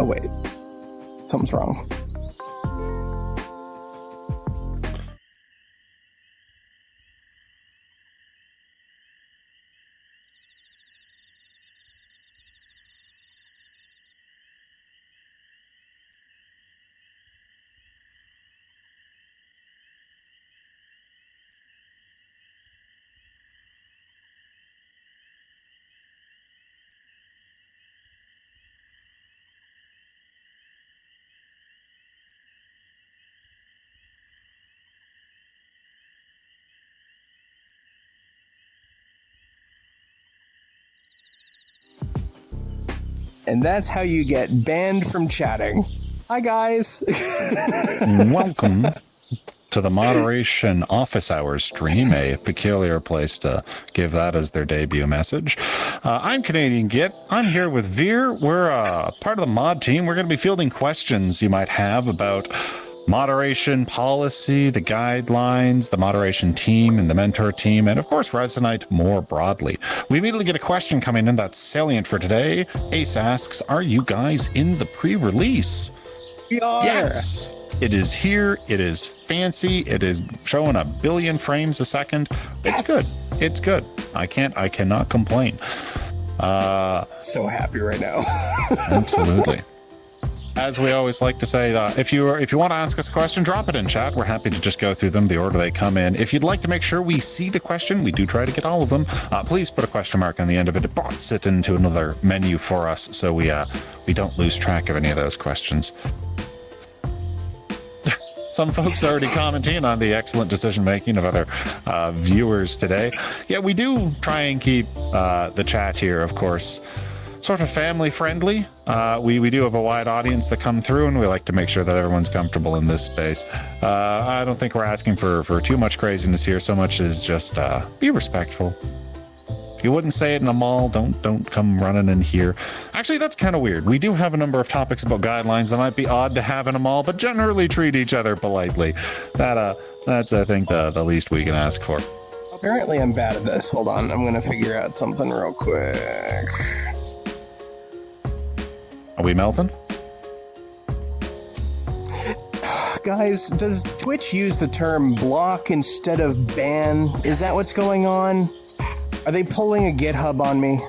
Oh, wait. Something's wrong. And that's how you get banned from chatting. Hi, guys. Welcome to the Moderation Office Hours stream, a peculiar place to give that as their debut message. I'm Canadian Git. I'm here with Veer. We're part of the mod team. We're going to be fielding questions you might have about moderation policy, the guidelines, the moderation team and the mentor team, and of course Resonite more broadly. We immediately get a question coming in that's salient for today. Ace asks, are you guys in the pre-release? We are. Yes. It is here. It is fancy. It is showing 1 billion frames a second. It's good. It's good. I cannot complain. So happy right now. Absolutely. As we always like to say, if you want to ask us a question, drop it in chat. We're happy to just go through them the order they come in. If you'd like to make sure we see the question, we do try to get all of them. Please put a question mark on the end of it. It bots it into another menu for us, so we don't lose track of any of those questions. Some folks are already commenting on the excellent decision making of other viewers today. Yeah, we do try and keep the chat here, of course, sort of family friendly. We do have a wide audience that come through, and we like to make sure that everyone's comfortable in this space. I don't think we're asking for too much craziness here, so much as just be respectful. If you wouldn't say it in a mall, don't come running in here. Actually, that's kind of weird. We do have a number of topics about guidelines that might be odd to have in a mall, but generally treat each other politely. That's I think the least we can ask for. Apparently I'm bad at this. Hold on, I'm gonna figure out something real quick. Are we melting? Guys, does Twitch use the term block instead of ban? Is that what's going on? Are they pulling a GitHub on me?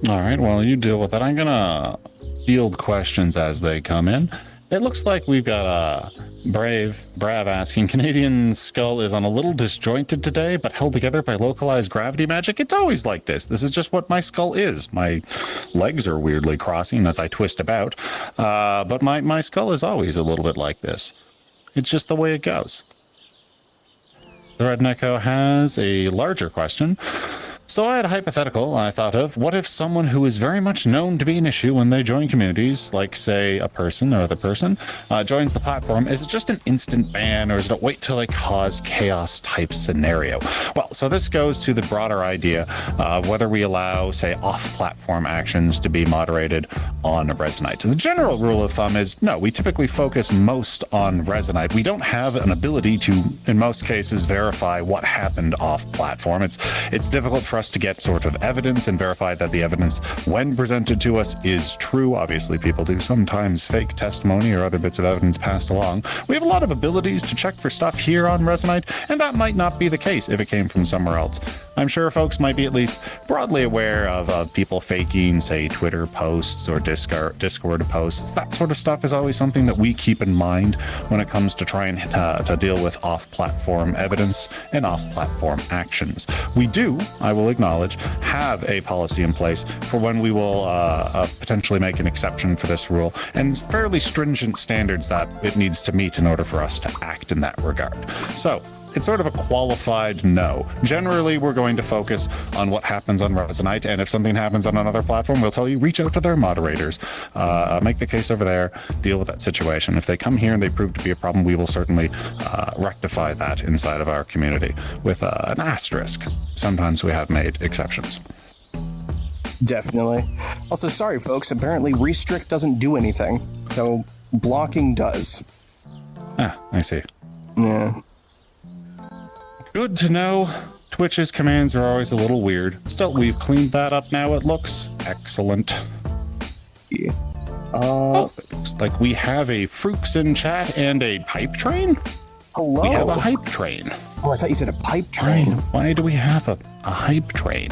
All right, well, you deal with it. I'm gonna field questions as they come in. It looks like we've got Brav asking, Canadian skull is on a little disjointed today, but held together by localized gravity magic. It's always like this. This is just what my skull is. My legs are weirdly crossing as I twist about, but my skull is always a little bit like this. It's just the way it goes. The Red Neko has a larger question. So I had a hypothetical I thought of. What if someone who is very much known to be an issue when they join communities, like, say, a person or other person, joins the platform? Is it just an instant ban, or is it a wait till they cause chaos type scenario? Well, so this goes to the broader idea of whether we allow, say, off-platform actions to be moderated on Resonite. The general rule of thumb is, no, we typically focus most on Resonite. We don't have an ability to, in most cases, verify what happened off-platform. It's difficult for us to get sort of evidence and verify that the evidence, when presented to us, is true. Obviously, people do sometimes fake testimony or other bits of evidence passed along. We have a lot of abilities to check for stuff here on Resonite, and that might not be the case if it came from somewhere else. I'm sure folks might be at least broadly aware of people faking, say, Twitter posts or Discord posts. That sort of stuff is always something that we keep in mind when it comes to trying to deal with off-platform evidence and off-platform actions. We do, I will acknowledge, have a policy in place for when we will potentially make an exception for this rule, and fairly stringent standards that it needs to meet in order for us to act in that regard. So it's sort of a qualified no. Generally, we're going to focus on what happens on Resonite, and if something happens on another platform, we'll tell you, reach out to their moderators, make the case over there, deal with that situation. If they come here and they prove to be a problem, we will certainly rectify that inside of our community with an asterisk. Sometimes we have made exceptions. Definitely. Also, sorry, folks. Apparently, restrict doesn't do anything. So, blocking does. Ah, I see. Yeah. Good to know. Twitch's commands are always a little weird. Still, we've cleaned that up now, it looks. Excellent. Yeah. It looks like we have a Fruix in chat and a pipe train? Hello? We have a hype train. Oh, I thought you said a pipe train. Why do we have a hype train?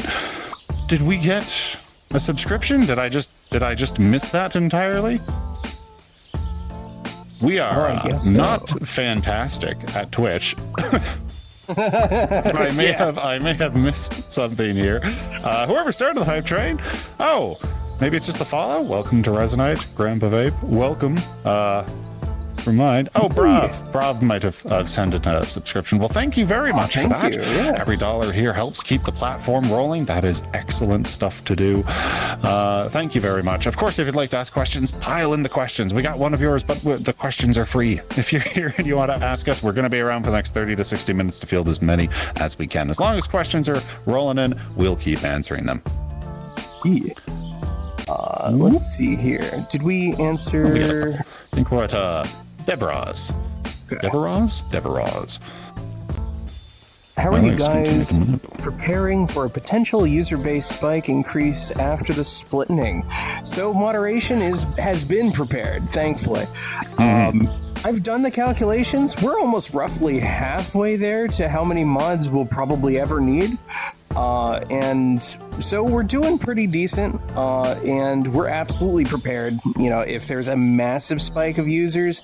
Did we get a subscription? Did I just miss that entirely? We are not fantastic at Twitch. I may have missed something here. Whoever started the hype train. Oh, maybe it's just a follow. Welcome to Resonite, Grandpa Vape. Welcome. Remind. Oh, Brav might have sent a subscription. Well, thank you very much for that. Yeah. Every dollar here helps keep the platform rolling. That is excellent stuff to do. Thank you very much. Of course, if you'd like to ask questions, pile in the questions. We got one of yours, but the questions are free. If you're here and you want to ask us, we're going to be around for the next 30 to 60 minutes to field as many as we can. As long as questions are rolling in, we'll keep answering them. Yeah. Let's see here. Did we answer? I think we're at Deborah's. Okay. Deborah's. How are you guys preparing for a potential user base spike increase after the splitting? So moderation has been prepared, thankfully. I've done the calculations. We're almost roughly halfway there to how many mods we'll probably ever need. And so we're doing pretty decent, and we're absolutely prepared. You know, if there's a massive spike of users,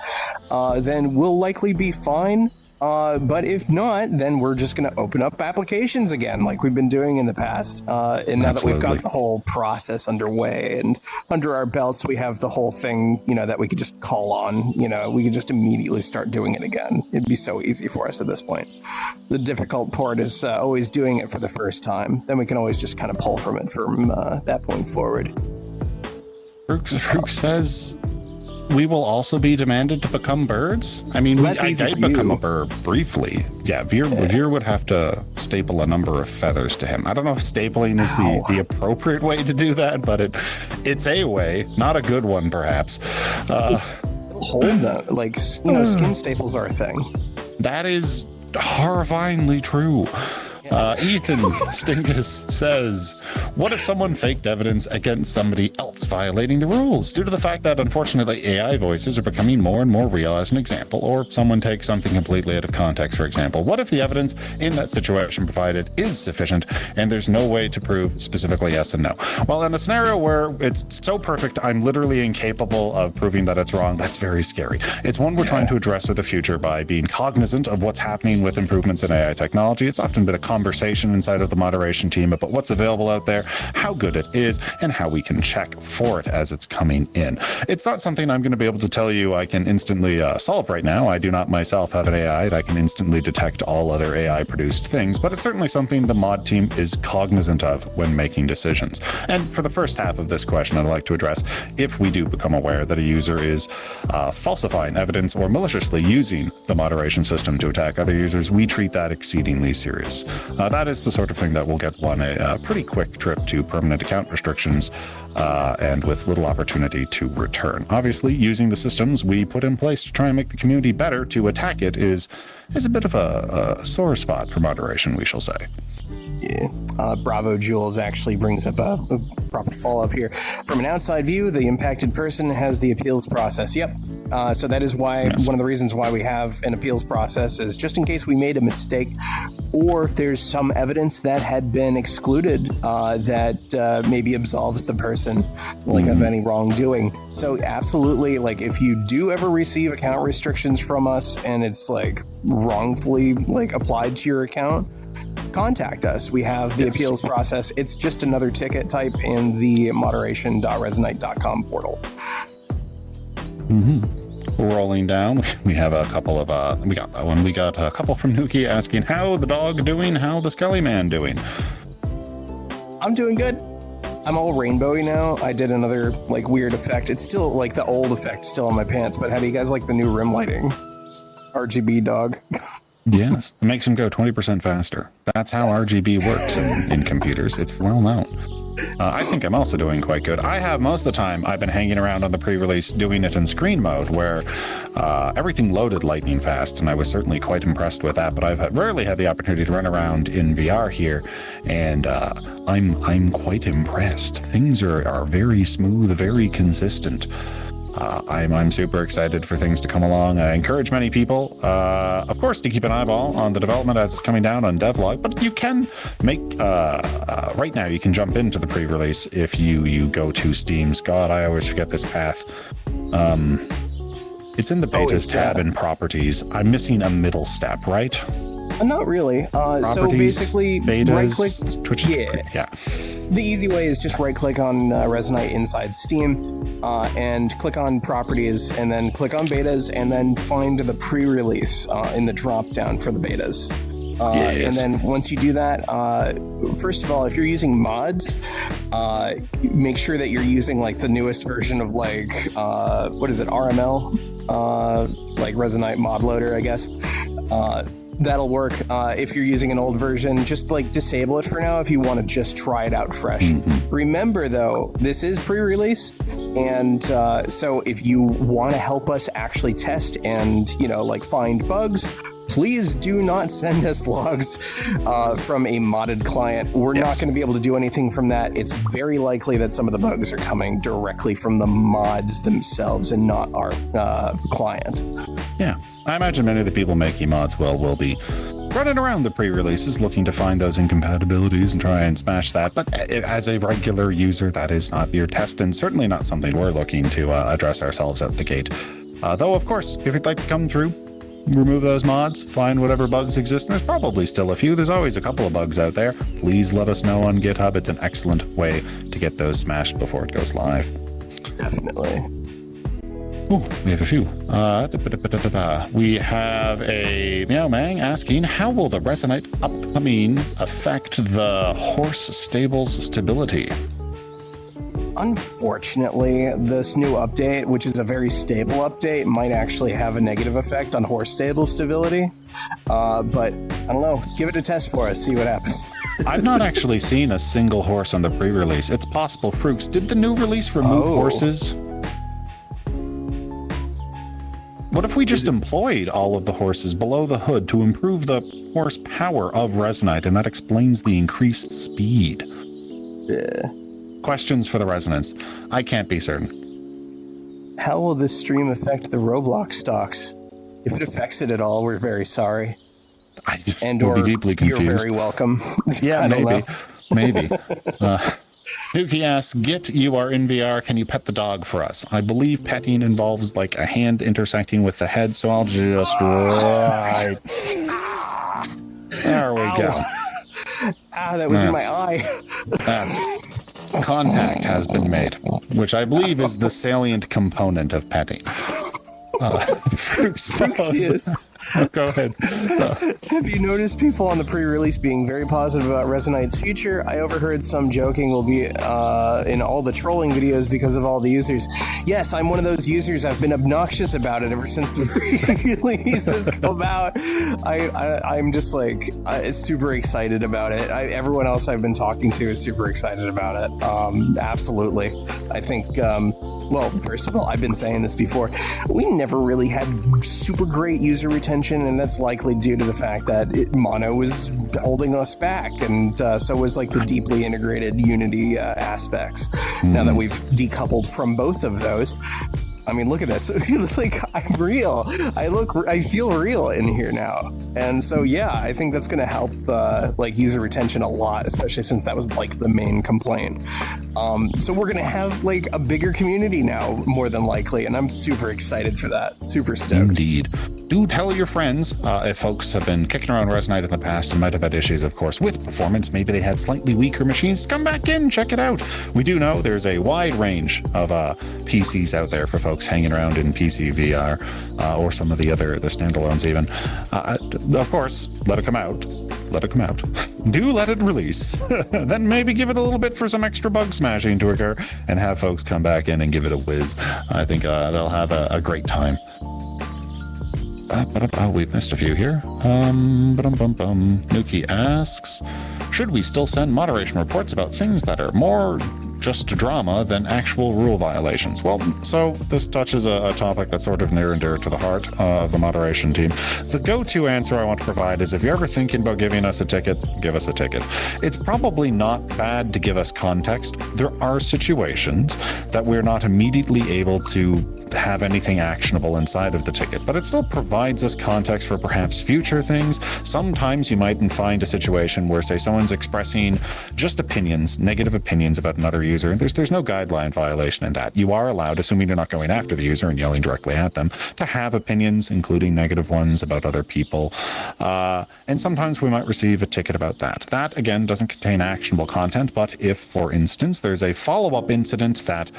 then we'll likely be fine. But if not, then we're just going to open up applications again, like we've been doing in the past. And now that we've got the whole process underway and under our belts, we have the whole thing, you know, that we could just call on. You know, we could just immediately start doing it again. It'd be so easy for us at this point. The difficult part is always doing it for the first time. Then we can always just kind of pull from it from that point forward. Fruix says we will also be demanded to become birds. I mean, I did become a bird briefly. Yeah, Veer would have to staple a number of feathers to him. I don't know if stapling is the appropriate way to do that, but it's a way, not a good one, perhaps. Hold them, like, you know, skin staples are a thing. That is horrifyingly true. Ethan Stinkus says, what if someone faked evidence against somebody else violating the rules? Due to the fact that, unfortunately, AI voices are becoming more and more real, as an example, or someone takes something completely out of context, for example. What if the evidence in that situation provided is sufficient and there's no way to prove specifically yes and no? Well, in a scenario where it's so perfect, I'm literally incapable of proving that it's wrong, that's very scary. It's one we're trying to address with the future by being cognizant of what's happening with improvements in AI technology. It's often been a conversation inside of the moderation team about what's available out there, how good it is, and how we can check for it as it's coming in. It's not something I'm going to be able to tell you I can instantly solve right now. I do not myself have an AI that can instantly detect all other AI produced things, but it's certainly something the mod team is cognizant of when making decisions. And for the first half of this question, I'd like to address if we do become aware that a user is falsifying evidence or maliciously using the moderation system to attack other users, we treat that exceedingly serious. That is the sort of thing that will get one a pretty quick trip to permanent account restrictions and with little opportunity to return. Obviously, using the systems we put in place to try and make the community better to attack it is a bit of a sore spot for moderation, we shall say. Yeah. Bravo Jules actually brings up a proper follow-up here. From an outside view, the impacted person has the appeals process. Yep. So that is why one of the reasons why we have an appeals process is just in case we made a mistake or there's some evidence that had been excluded that maybe absolves the person of any wrongdoing. So absolutely, like if you do ever receive account restrictions from us and it's like wrongfully applied to your account, contact us. We have the appeals process. It's just another ticket type in the moderation.resonite.com portal. rolling down. We have a couple of we got that one. We got a couple from Nuki asking how the dog doing, how the Skelly Man doing. I'm doing good. I'm all rainbowy now. I did another like weird effect. It's still like the old effect still on my pants, but how do you guys like the new rim lighting? RGB dog. Yes, it makes them go 20% faster. That's how RGB works in computers. It's well known. I think I'm also doing quite good. I have most of the time I've been hanging around on the pre-release doing it in screen mode where everything loaded lightning fast, and I was certainly quite impressed with that, but I've rarely had the opportunity to run around in VR here, and I'm quite impressed. Things are very smooth, very consistent. I'm super excited for things to come along. I encourage many people, of course, to keep an eyeball on the development as it's coming down on devlog, but you can make, right now you can jump into the pre-release if you go to Steam's. God, I always forget this path. It's in the betas tab in properties. I'm missing a middle step, right? Not really. So basically, betas, right-click. Twitch. Yeah. The easy way is just right-click on Resonite inside Steam and click on Properties, and then click on Betas, and then find the pre-release in the drop-down for the betas. And then once you do that, first of all, if you're using mods, make sure that you're using like the newest version of like, what is it, RML? Like Resonite mod loader, I guess. That'll work. If you're using an old version, just like disable it for now if you want to just try it out fresh. Remember though, this is pre-release, and so if you want to help us actually test and, you know, like find bugs, please do not send us logs from a modded client. We're not going to be able to do anything from that. It's very likely that some of the bugs are coming directly from the mods themselves and not our client. Yeah, I imagine many of the people making mods will be running around the pre-releases looking to find those incompatibilities and try and smash that. But as a regular user, that is not your test, and certainly not something we're looking to address ourselves out the gate. Though, of course, if you'd like to come through, remove those mods, find whatever bugs exist, and there's probably still a few. There's always a couple of bugs out there. Please let us know on GitHub. It's an excellent way to get those smashed before it goes live. Definitely. Ooh, we have a few. We have a Meow Mang asking, how will the Resonite upcoming affect the horse stable's stability? Unfortunately, this new update, which is a very stable update, might actually have a negative effect on horse stable stability. But I don't know. Give it a test for us. See what happens. I've not actually seen a single horse on the pre-release. It's possible. Frooks, did the new release remove horses? What if we just employed all of the horses below the hood to improve the horsepower of Resonite, and that explains the increased speed? Questions for the Resonance. I can't be certain. How will this stream affect the Roblox stocks? If it affects it at all, we're very sorry. And or be deeply confused. You're very welcome. Yeah, maybe. Nuki asks, Git, you are in VR. Can you pet the dog for us? I believe petting involves like a hand intersecting with the head, so I'll just right. There we go. That was in my eye. That's contact has been made, which I believe is the salient component of petting. Yes. Go ahead. Have you noticed people on the pre-release being very positive about Resonite's future? I overheard some joking will be in all the trolling videos because of all the users. Yes, I'm one of those users. I've been obnoxious about it ever since the pre-release has come out. I'm just like super excited about it. Everyone else I've been talking to is super excited about it. Absolutely. I think, well, first of all, I've been saying this before. We never really had super great user retention, and that's likely due to the fact that Mono was holding us back, and so was like the deeply integrated Unity aspects. Now that we've decoupled from both of those, I mean, look at this. Like, I'm real. I feel real in here now. And so, yeah, I think that's going to help like user retention a lot, especially since that was like the main complaint. So we're going to have like a bigger community now, more than likely, and I'm super excited for that. Super stoked. Indeed. Do tell your friends if folks have been kicking around Resonite in the past and might have had issues, of course, with performance. Maybe they had slightly weaker machines. Come back in, check it out. We do know there's a wide range of PCs out there for folks hanging around in PC VR or some of the standalones even. Of course, let it come out. Let it come out. Do let it release. Then maybe give it a little bit for some extra bug smashing to occur and have folks come back in and give it a whiz. I think they'll have a great time. We've missed a few here. Nuki asks, should we still send moderation reports about things that are more just drama than actual rule violations? Well, so this touches a topic that's sort of near and dear to the heart of the moderation team. The go-to answer I want to provide is if you're ever thinking about giving us a ticket, give us a ticket. It's probably not bad to give us context. There are situations that we're not immediately able to have anything actionable inside of the ticket, but it still provides us context for perhaps future things. Sometimes you might find a situation where, say, someone's expressing just opinions, negative opinions about another user, and there's no guideline violation in that. You are allowed, assuming you're not going after the user and yelling directly at them, to have opinions, including negative ones about other people. And sometimes we might receive a ticket about that. That, again, doesn't contain actionable content, but if, for instance, there's a follow-up incident that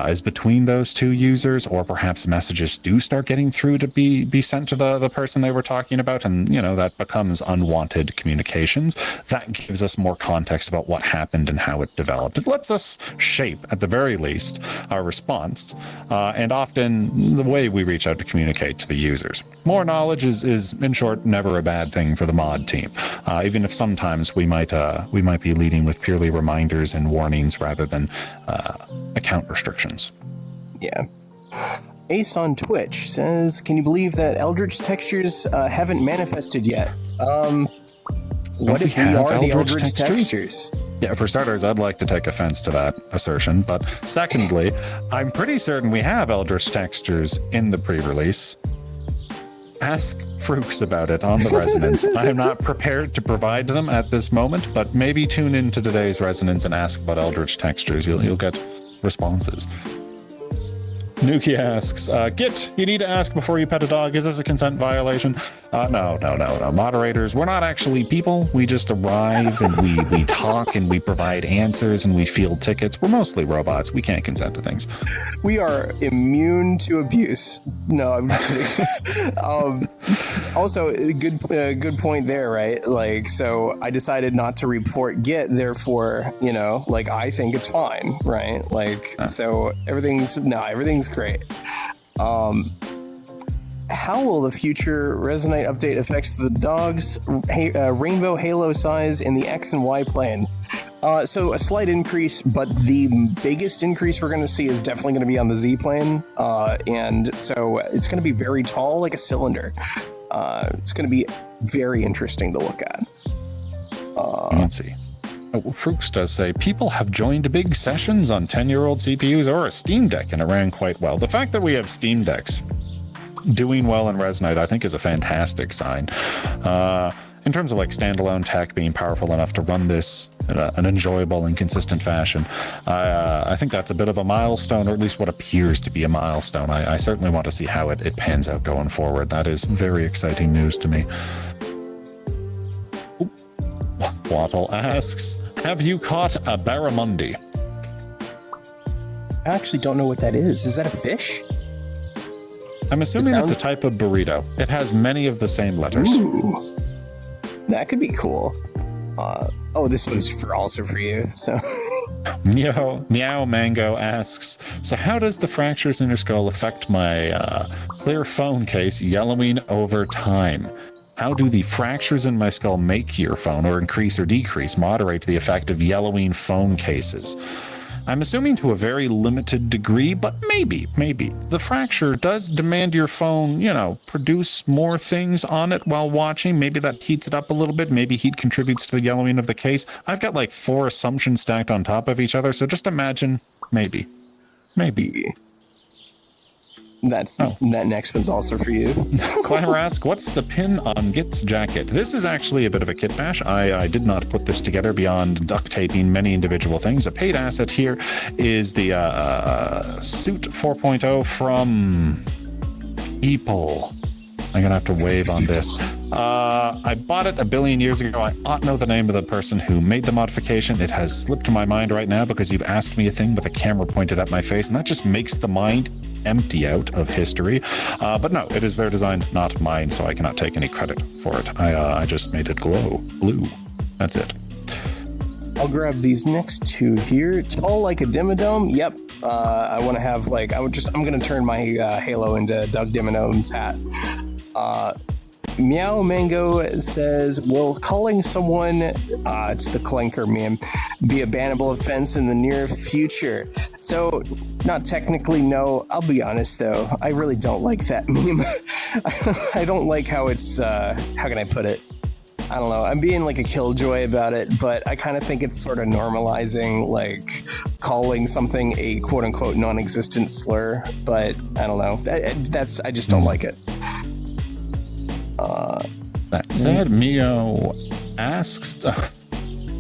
is between those two users, or perhaps messages do start getting through to be sent to the person they were talking about, and that becomes unwanted communications, that gives us more context about what happened and how it developed. It lets us shape, at the very least, our response, and often the way we reach out to communicate to the users. More knowledge is in short never a bad thing for the mod team, even if sometimes we might be leading with purely reminders and warnings rather than account restrictions. Yeah. Ace on Twitch says, can you believe that Eldritch textures haven't manifested yet? What if we are the Eldritch textures? Yeah, for starters, I'd like to take offense to that assertion, but secondly, I'm pretty certain we have Eldritch textures in the pre-release. Ask Frooks about it on the Resonance. I am not prepared to provide them at this moment, but maybe tune into today's Resonance and ask about Eldritch textures. You'll get responses. Nuki asks, Git, you need to ask before you pet a dog. Is this a consent violation? No. Moderators, we're not actually people. We just arrive and we talk and we provide answers and we field tickets. We're mostly robots. We can't consent to things. We are immune to abuse. No, I'm just kidding. Also, good point there, right? Like, so I decided not to report Git, therefore, I think it's fine, right? Like, so everything's great. How will the future Resonite update affect the dog's rainbow halo size in the X and Y plane? So a slight increase, but the biggest increase we're going to see is definitely going to be on the Z plane. And so it's going to be very tall, like a cylinder. It's going to be very interesting to look at. Let's see. Frooks does say, people have joined big sessions on 10-year-old CPUs or a Steam Deck, and it ran quite well. The fact that we have Steam Decks doing well in Resonite, I think, is a fantastic sign. In terms of like standalone tech being powerful enough to run this in an enjoyable and consistent fashion, I think that's a bit of a milestone, or at least what appears to be a milestone. I certainly want to see how it pans out going forward. That is very exciting news to me. Waddle asks, have you caught a barramundi? I actually don't know what that is. Is that a fish? I'm assuming it's a type of burrito. It has many of the same letters. Ooh, that could be cool. This one's also for you. So, Meow Mango asks, so how does the fractures in your skull affect my clear phone case yellowing over time? How do the fractures in my skull make your phone, or increase or decrease, moderate the effect of yellowing phone cases? I'm assuming to a very limited degree, but maybe. The fracture does demand your phone, produce more things on it while watching. Maybe that heats it up a little bit. Maybe heat contributes to the yellowing of the case. I've got like 4 assumptions stacked on top of each other, so just imagine maybe. That next one's also for you. Climber asks, what's the pin on Git's jacket? This is actually a bit of a kit bash. I did not put this together beyond duct taping many individual things. A paid asset here is the Suit 4.0 from People. I'm gonna have to wave on this. I bought it a billion years ago. I ought to know the name of the person who made the modification. It has slipped my mind right now because you've asked me a thing with a camera pointed at my face, and that just makes the mind empty out of history. But no, it is their design, not mine, so I cannot take any credit for it. I just made it glow blue. That's it. I'll grab these next two here. Tall like a Dimmadome. Yep. I want to have I'm gonna turn my halo into Doug Dimmadome's hat. Meow Mango says, will calling someone, it's the Clanker meme, be a bannable offense in the near future? So, not technically, no. I'll be honest, though. I really don't like that meme. I don't like how it's, how can I put it? I don't know. I'm being like a killjoy about it, but I kind of think it's sort of normalizing, like, calling something a quote-unquote non-existent slur, but I don't know. I just don't like it. That said, Mio asks...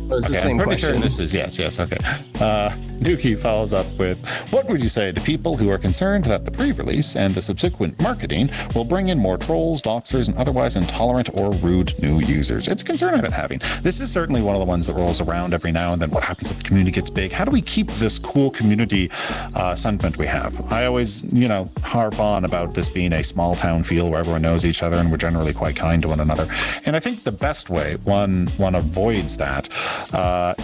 It's the same I'm pretty question. certain this is yes, okay. Nuki follows up with, what would you say to people who are concerned that the pre-release and the subsequent marketing will bring in more trolls, doxers, and otherwise intolerant or rude new users? It's a concern I've been having. This is certainly one of the ones that rolls around every now and then. What happens if the community gets big? How do we keep this cool community sentiment we have? I always, harp on about this being a small town feel where everyone knows each other and we're generally quite kind to one another. And I think the best way one avoids that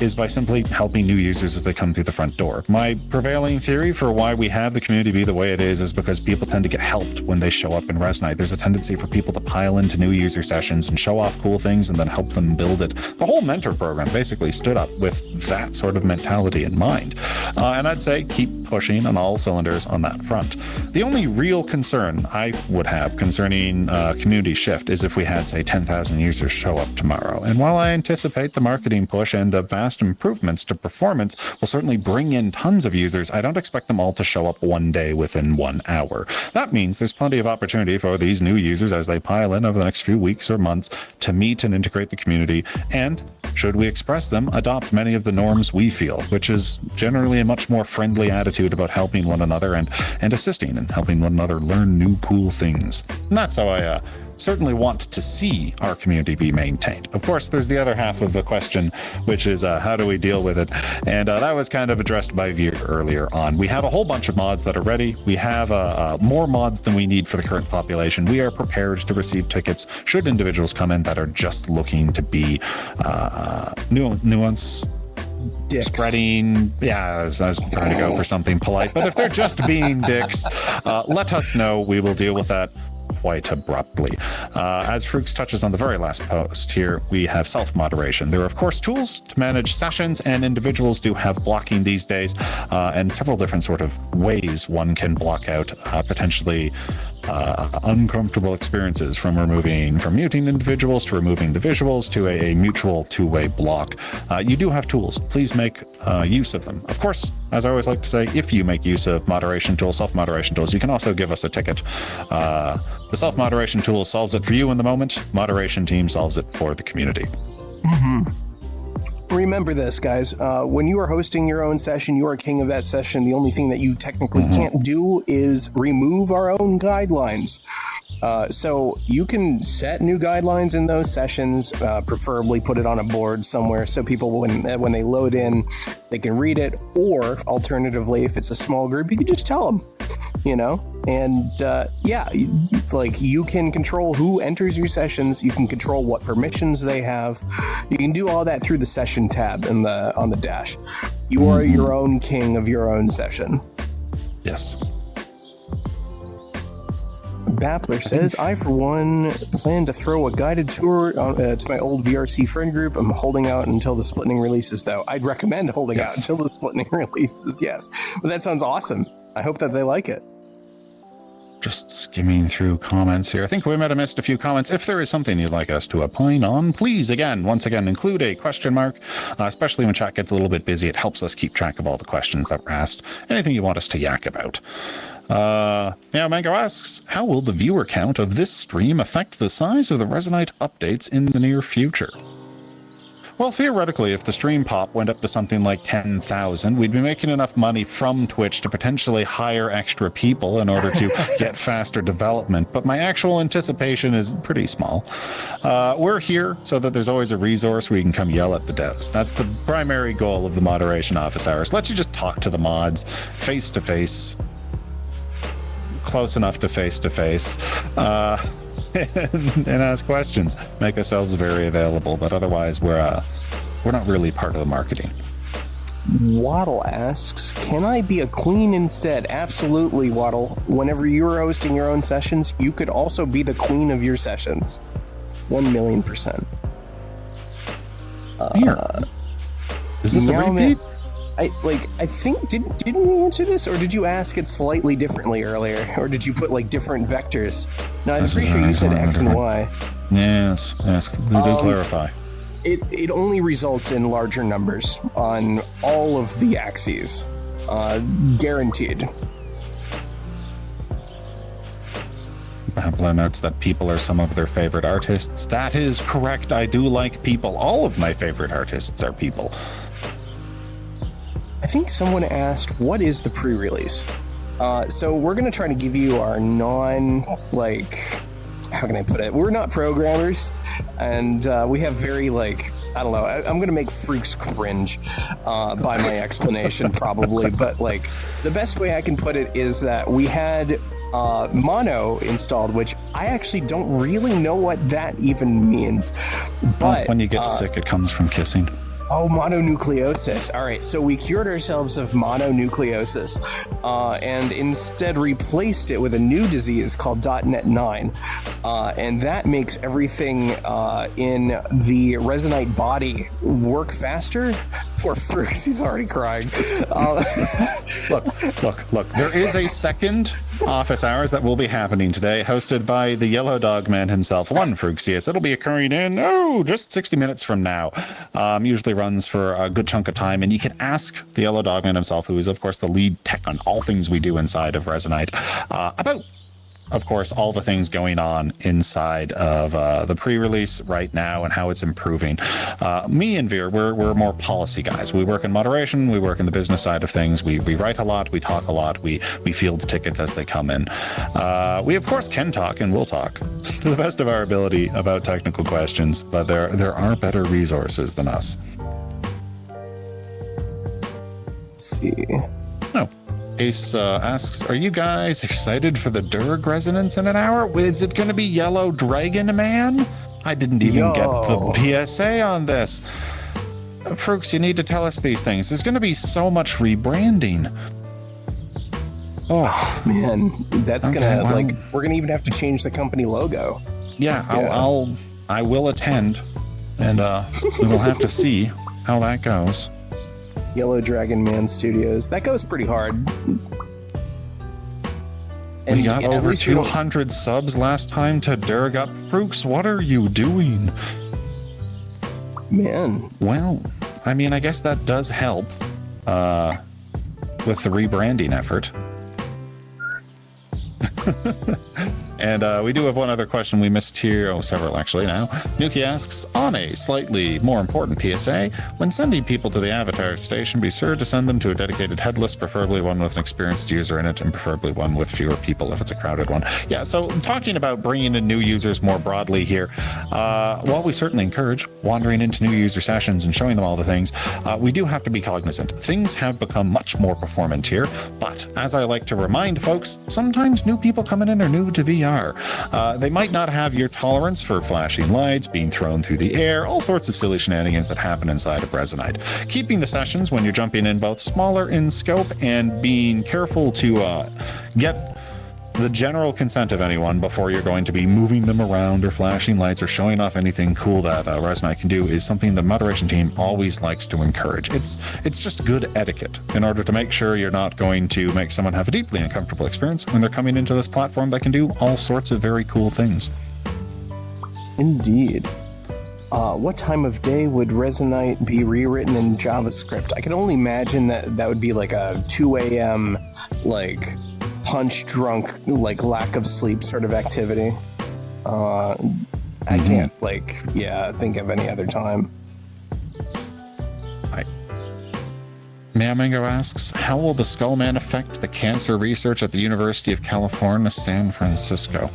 is by simply helping new users as they come through the front door. My prevailing theory for why we have the community be the way it is because people tend to get helped when they show up in Resonite. There's a tendency for people to pile into new user sessions and show off cool things and then help them build it. The whole mentor program basically stood up with that sort of mentality in mind. And I'd say keep pushing on all cylinders on that front. The only real concern I would have concerning community shift is if we had, say, 10,000 users show up tomorrow. And while I anticipate the marketing push and the vast improvements to performance will certainly bring in tons of users, I don't expect them all to show up one day within 1 hour. That means there's plenty of opportunity for these new users as they pile in over the next few weeks or months to meet and integrate the community, and should we express them, adopt many of the norms we feel, which is generally a much more friendly attitude about helping one another and assisting and helping one another learn new cool things. And that's how I certainly want to see our community be maintained. Of course, there's the other half of the question, which is how do we deal with it? And that was kind of addressed by Veer earlier on. We have a whole bunch of mods that are ready. We have more mods than we need for the current population. We are prepared to receive tickets should individuals come in that are just looking to be nuance Dicks. Spreading, I was trying to go for something polite, but if they're just being dicks, let us know. We will deal with that quite abruptly. As Fruix touches on the very last post here, we have self-moderation. There are, of course, tools to manage sessions, and individuals do have blocking these days, and several different sort of ways one can block out potentially uncomfortable experiences, from muting individuals to removing the visuals to a mutual two-way block. You do have tools. Please make use of them. Of course, as I always like to say, if you make use of moderation tools, self-moderation tools, you can also give us a ticket. The self-moderation tool solves it for you in the moment. Moderation team solves it for the community. Mm-hmm. Remember this, guys. When you are hosting your own session, you are king of that session. The only thing that you technically can't do is remove our own guidelines. So you can set new guidelines in those sessions, preferably put it on a board somewhere so people, when they load in, they can read it. Or alternatively, if it's a small group, you can just tell them, and you can control who enters your sessions. You can control what permissions they have. You can do all that through the session tab on the dash. You are your own king of your own session. Yes. Bappler says, I, for one, plan to throw a guided tour to my old VRC friend group. I'm holding out until the Splitting releases, though. I'd recommend holding out until the Splitting releases, yes. But that sounds awesome. I hope that they like it. Just skimming through comments here. I think we might have missed a few comments. If there is something you'd like us to opine on, please, once again, include a question mark, especially when chat gets a little bit busy. It helps us keep track of all the questions that were asked. Anything you want us to yak about. Mango asks, how will the viewer count of this stream affect the size of the Resonite updates in the near future? Well, theoretically, if the stream pop went up to something like 10,000, we'd be making enough money from Twitch to potentially hire extra people in order to get faster development. But my actual anticipation is pretty small. We're here so that there's always a resource where you can come yell at the devs. That's the primary goal of the moderation office hours. Let you just talk to the mods face to face, close enough to face, and ask questions, make ourselves very available. But otherwise, we're not really part of the marketing. Waddle asks, can I be a queen instead? Absolutely, Waddle. Whenever you're hosting your own sessions, you could also be the queen of your sessions. 1,000,000%. Is this a repeat? I think didn't we answer this, or did you ask it slightly differently earlier, or did you put like different vectors? No, I'm pretty sure you said X and Y. Yes. Do clarify. It only results in larger numbers on all of the axes, guaranteed. Pablo notes that people are some of their favorite artists. That is correct. I do like people. All of my favorite artists are people. I think someone asked, what is the pre-release? So we're going to try to give you our how can I put it? We're not programmers, and we have very, I don't know, I'm going to make freaks cringe by my explanation, probably, but, the best way I can put it is that we had mono installed, which I actually don't really know what that even means. But when you get sick, it comes from kissing. Oh, mononucleosis. All right, so we cured ourselves of mononucleosis and instead replaced it with a new disease called .NET 9. And that makes everything in the Resonite body work faster. Poor Fricks, he's already crying. Look. There is a second office hours that will be happening today, hosted by the Yellow Dog Man himself, one Fruxius. It'll be occurring in, just 60 minutes from now. Usually runs for a good chunk of time, and you can ask the Yellow Dog Man himself, who is, of course, the lead tech on all things we do inside of Resonite, about, of course, all the things going on inside of the pre-release right now and how it's improving. Me and Veer, we're more policy guys. We work in moderation, we work in the business side of things. We write a lot, we talk a lot, we field tickets as they come in. We, of course, can talk and will talk to the best of our ability about technical questions, but there are better resources than us. Let's see. Oh. Ace asks, are you guys excited for the Durg resonance in an hour? Is it going to be Yellow Dragon Man? I didn't even get the PSA on this. Frooks, you need to tell us these things. There's going to be so much rebranding. Oh, man. That's going to, we're going to even have to change the company logo. Yeah. I will attend, and we will have to see how that goes. Yellow Dragon Man Studios. That goes pretty hard. And we got over 200 subs last time to Durg up. Frooks, what are you doing? Man. Well, I mean, I guess that does help with the rebranding effort. And we do have one other question we missed here. Several actually now. Nuki asks, on a slightly more important PSA, when sending people to the Avatar station, be sure to send them to a dedicated headless, preferably one with an experienced user in it, and preferably one with fewer people if it's a crowded one. Yeah, so talking about bringing in new users more broadly here, while we certainly encourage wandering into new user sessions and showing them all the things, we do have to be cognizant. Things have become much more performant here, but as I like to remind folks, sometimes new people coming in are new to VR. They might not have your tolerance for flashing lights, being thrown through the air, all sorts of silly shenanigans that happen inside of Resonite. Keeping the sessions when you're jumping in both smaller in scope and being careful to get the general consent of anyone before you're going to be moving them around or flashing lights or showing off anything cool that Resonite can do is something the moderation team always likes to encourage. It's just good etiquette in order to make sure you're not going to make someone have a deeply uncomfortable experience when they're coming into this platform that can do all sorts of very cool things. Indeed. What time of day would Resonite be rewritten in JavaScript? I can only imagine that would be like a 2 a.m. punch drunk, like lack of sleep sort of activity. I can't think of any other time. Meow Mango asks, how will the Skull Man affect the cancer research at the University of California, San Francisco?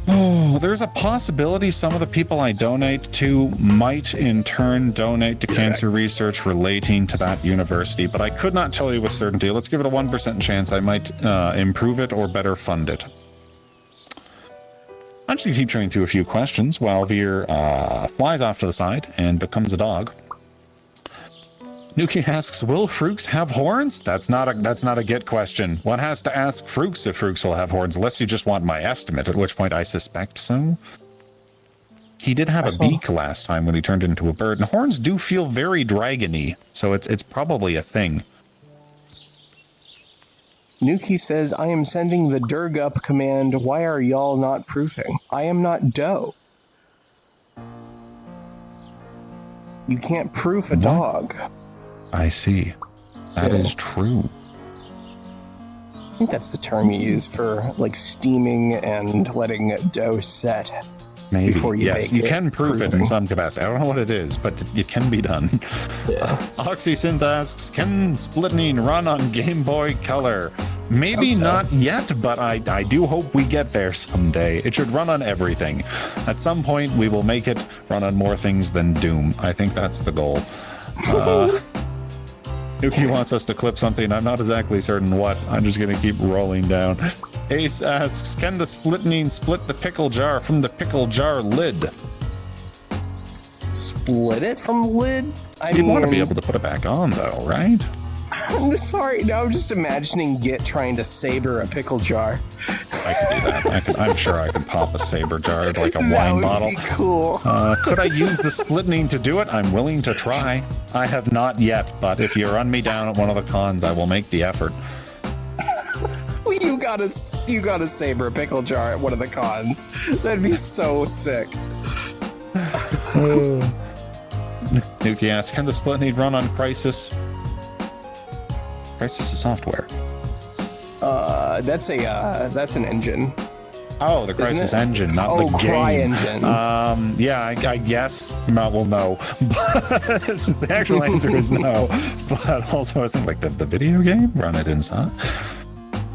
Oh, there's a possibility some of the people I donate to might in turn donate to cancer research relating to that university, but I could not tell you with certainty. Let's give it a 1% chance I might improve it or better fund it. I'm just going to keep chewing through a few questions while Veer flies off to the side and becomes a dog. Nuki asks, will Frooks have horns? That's not a get question. One has to ask Frooks if Frooks will have horns, unless you just want my estimate, at which point I suspect so. He did have a beak last time when he turned into a bird, and horns do feel very dragony, so it's probably a thing. Nuki says, I am sending the Durg up command. Why are y'all not proofing? I am not dough. You can't proof a dog. I see. That is true. I think that's the term you use for like steaming and letting dough set. Maybe. Before you yes, bake you can proof it in some capacity. I don't know what it is, but it can be done. Yeah. Oxysynth asks, can Splitting run on Game Boy Color? Maybe not yet, but I do hope we get there someday. It should run on everything. At some point, we will make it run on more things than Doom. I think that's the goal. Nuki wants us to clip something. I'm not exactly certain what. I'm just going to keep rolling down. Ace asks, can the Splitting split the pickle jar from the pickle jar lid? Split it from the lid? You'd want to be able to put it back on, though, right? I'm sorry. No, I'm just imagining Git trying to saber a pickle jar. I could do that. I'm sure I can pop a saber jar like a wine bottle. That would be cool. Could I use the Splitting to do it? I'm willing to try. I have not yet, but if you run me down at one of the cons, I will make the effort. You gotta saber a pickle jar at one of the cons. That'd be so sick. Nuki asks, can the Splitting run on Crisis? Crisis is software. That's an engine. Oh, the Crisis engine, not the game. CryEngine. Yeah, I guess. Well, no. But the actual answer is no. But also, I was thinking, like, the video game? Run it inside?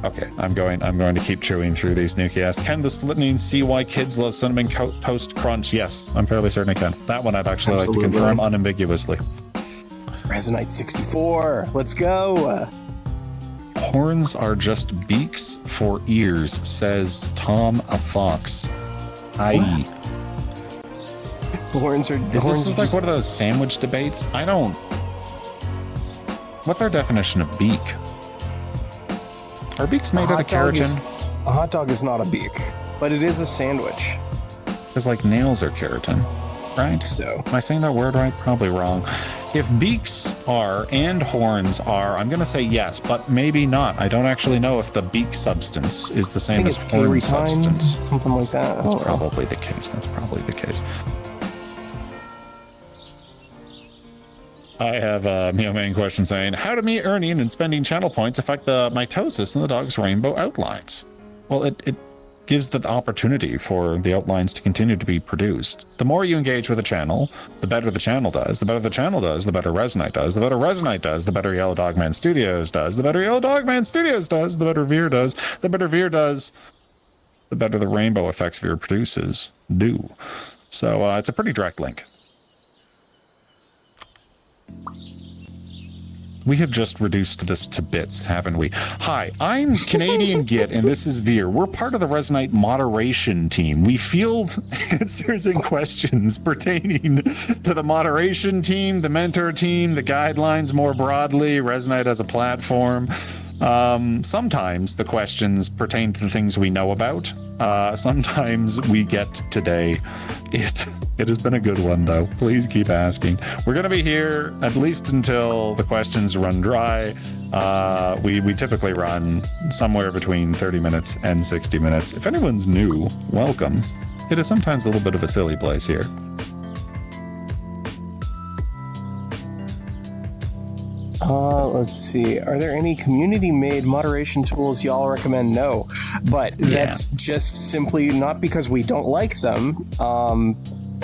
Okay, I'm going to keep chewing through these. Nuki asks, can the Splitting see why kids love Cinnamon Toast Crunch? Yes, I'm fairly certain I can. That one I'd actually like to confirm unambiguously. Resonite 64. Let's go. Horns are just beaks for ears, says Tom a Fox. I.e. Horns are. Is this like one of those sandwich debates? I don't. What's our definition of beak? Are beaks made out of keratin? A hot dog is not a beak, but it is a sandwich. Because like nails are keratin, right? So. Am I saying that word right? Probably wrong. If beaks are and horns are, I'm going to say yes, but maybe not. I don't actually know if the beak substance is the same as horn substance. Something like that. That's probably the case. That's probably the case. I have a Meow Man question saying, how do me earning and spending channel points affect the mitosis in the dog's rainbow outlines? Well, it gives the opportunity for the outlines to continue to be produced. The more you engage with a channel, the better the channel does. The better the channel does, the better Resonite does. The better Resonite does, the better Yellow Dog Man Studios does. The better Yellow Dog Man Studios does, the better Veer does. The better Veer does, the better the rainbow effects Veer produces do. So it's a pretty direct link. We have just reduced this to bits, haven't we? Hi, I'm Canadian Git, and this is Veer. We're part of the Resonite moderation team. We field answers and questions pertaining to the moderation team, the mentor team, the guidelines more broadly, Resonite as a platform. Sometimes the questions pertain to the things we know about. Sometimes we get today. It has been a good one, though. Please keep asking. We're going to be here at least until the questions run dry. We typically run somewhere between 30 minutes and 60 minutes. If anyone's new, welcome. It is sometimes a little bit of a silly place here. Let's see. Are there any community-made moderation tools y'all recommend? No, but that's just simply not because we don't like them.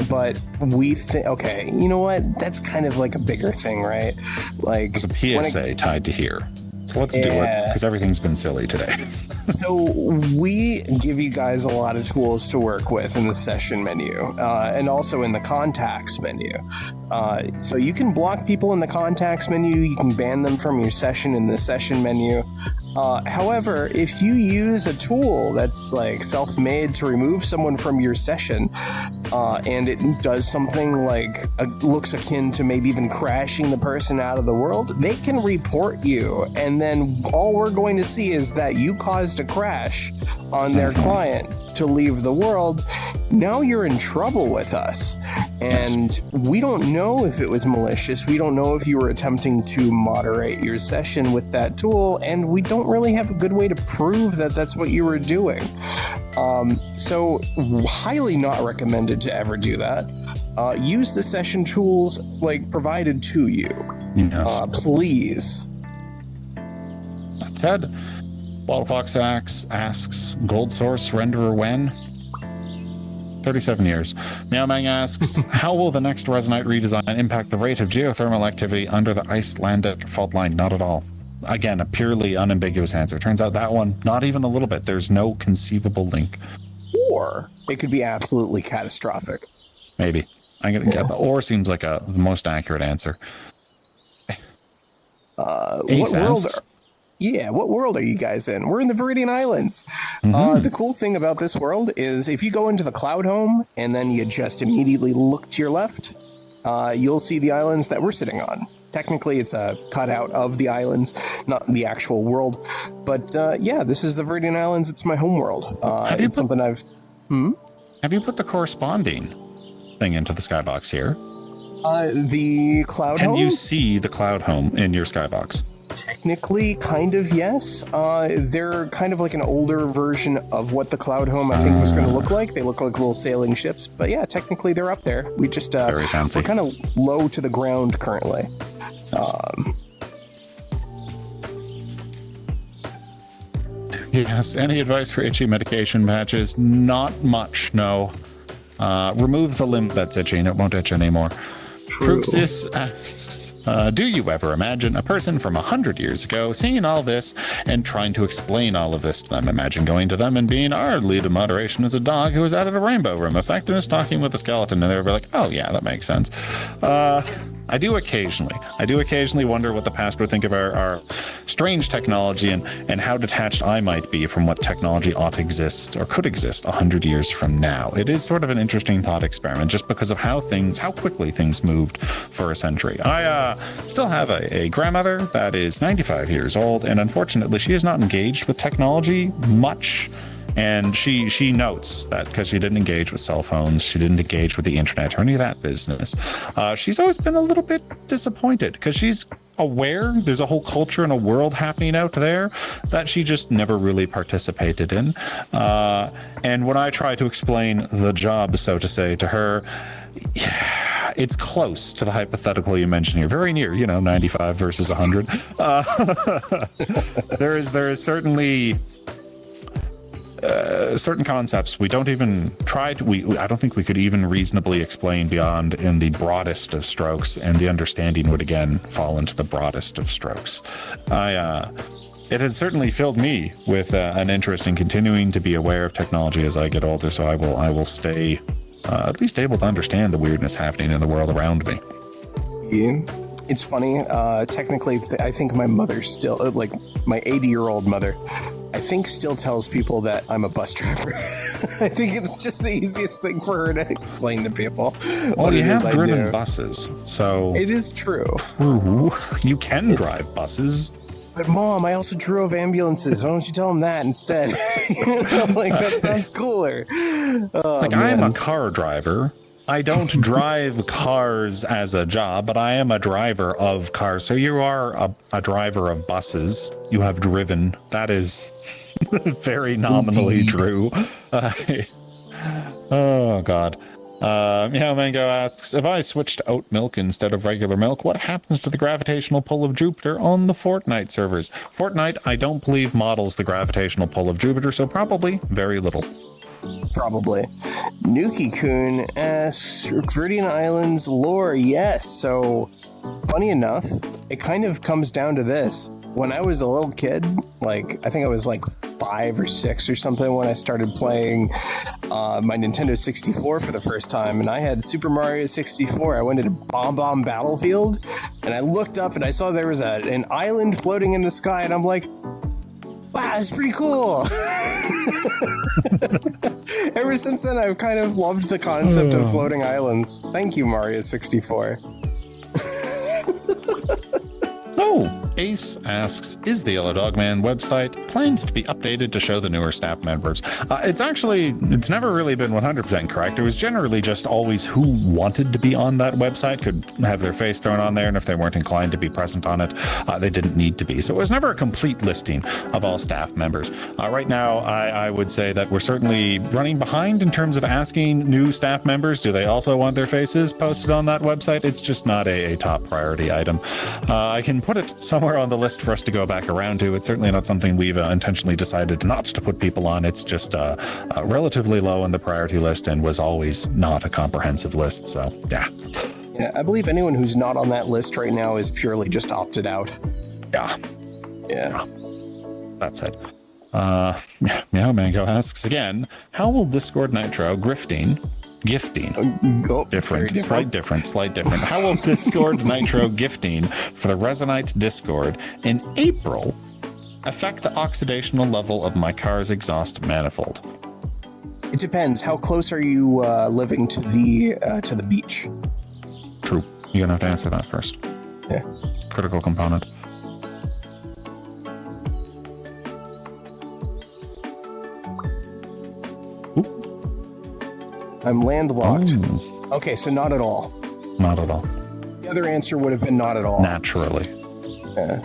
But we think, okay, you know what? That's kind of like a bigger thing, right? Like there's a PSA tied to here. So let's do it, because everything's been silly today. So we give you guys a lot of tools to work with in the session menu, and also in the contacts menu. So you can block people in the contacts menu, you can ban them from your session in the session menu. However, if you use a tool that's like self-made to remove someone from your session, and it does something like looks akin to maybe even crashing the person out of the world, they can report you, and then all we're going to see is that you caused a crash on their client to leave the world. Now you're in trouble with us, and we don't know if it was malicious. We don't know if you were attempting to moderate your session with that tool, and we don't really have a good way to prove that that's what you were doing. So highly not recommended to ever do that. Use the session tools like provided to you. Yes. Please. That said, Wildfox asks, Gold Source renderer when? 37 years. Meowmang asks, how will the next Resonite redesign impact the rate of geothermal activity under the Icelandic fault line? Not at all. Again, a purely unambiguous answer. Turns out that one, not even a little bit. There's no conceivable link. Or it could be absolutely catastrophic. Maybe. I'm gonna get the or seems like the most accurate answer. What world are you guys in? We're in the Viridian Islands. The cool thing about this world is if you go into the Cloud Home and then you just immediately look to your left, you'll see the islands that we're sitting on. Technically, it's a cutout of the islands, not the actual world. But yeah, this is the Viridian Islands. It's my home world. It's something I've... Have you put the corresponding thing into the skybox here? The Cloud Home? Can you see the Cloud Home in your skybox? Technically, kind of, yes. They're kind of like an older version of what the Cloud Home, I think, was going to look like. They look like little sailing ships. But yeah, technically, they're up there. We just, very fancy. We're kind of low to the ground currently. Yes. Any advice for itchy medication patches? Not much, no. Remove the limb that's itching. It won't itch anymore. Fruxis asks, do you ever imagine a person from 100 years ago seeing all this and trying to explain all of this to them? Imagine going to them and being, our lead of moderation is a dog who was out of a rainbow room effect and is talking with a skeleton, and they'll be like, oh yeah, that makes sense. I do occasionally wonder what the past would think of our strange technology and how detached I might be from what technology ought to exist or could exist 100 years from now. It is sort of an interesting thought experiment just because of how quickly things moved for a century. I still have a grandmother that is 95 years old, and unfortunately she is not engaged with technology much. And she notes that because she didn't engage with cell phones, she didn't engage with the internet or any of that business. She's always been a little bit disappointed because she's aware there's a whole culture and a world happening out there that she just never really participated in. And when I try to explain the job, so to say, to her, yeah, it's close to the hypothetical you mentioned here. Very near, 95 versus 100. There is certainly... certain concepts we don't even try to, I don't think we could even reasonably explain beyond in the broadest of strokes, and the understanding would again fall into the broadest of strokes. It has certainly filled me with an interest in continuing to be aware of technology as I get older, so I will stay at least able to understand the weirdness happening in the world around me. Yeah. It's funny, technically, I think my mother still, like my 80-year-old mother, I think still tells people that I'm a bus driver. I think it's just the easiest thing for her to explain to people. Well, you have driven buses, so... It is true. You can drive buses. But Mom, I also drove ambulances. Why don't you tell them that instead? That sounds cooler. I am a car driver. I don't drive cars as a job, but I am a driver of cars. So you are a driver of buses. You have driven. That is very nominally true. Oh, God. Meow Mango asks, if I switch to oat milk instead of regular milk, what happens to the gravitational pull of Jupiter on the Fortnite servers? Fortnite, I don't believe, models the gravitational pull of Jupiter, so probably very little. Probably. Nuki-kun asks, Viridian Islands lore, yes. So, funny enough, it kind of comes down to this. When I was a little kid, like, I think I was like 5 or 6 or something when I started playing my Nintendo 64 for the first time, and I had Super Mario 64. I went to Bomb Bomb Battlefield, and I looked up and I saw there was an island floating in the sky, and I'm like, wow, it's pretty cool. Ever since then, I've kind of loved the concept of floating islands. Thank you, Mario 64. Ace asks, is the Yellow Dog Man website planned to be updated to show the newer staff members? It's never really been 100% correct. It was generally just always who wanted to be on that website could have their face thrown on there, and if they weren't inclined to be present on it, they didn't need to be. So it was never a complete listing of all staff members. Right now, I would say that we're certainly running behind in terms of asking new staff members, do they also want their faces posted on that website? It's just not a top priority item. I can put it somewhere on the list for us to go back around to. It's certainly not something we've intentionally decided not to put people on. It's just relatively low on the priority list and was always not a comprehensive list. So, yeah. Yeah, I believe anyone who's not on that list right now is purely just opted out. Yeah. That's it. Meow Mango asks again, how will Discord Nitro gifting, slight different. How will Discord Nitro gifting for the Resonite Discord in April affect the oxidational level of my car's exhaust manifold? It depends. How close are you living to the beach? True. You're gonna have to answer that first. Yeah. Critical component. I'm landlocked. Okay, so not at all. Not at all. The other answer would have been not at all. Naturally. Yeah.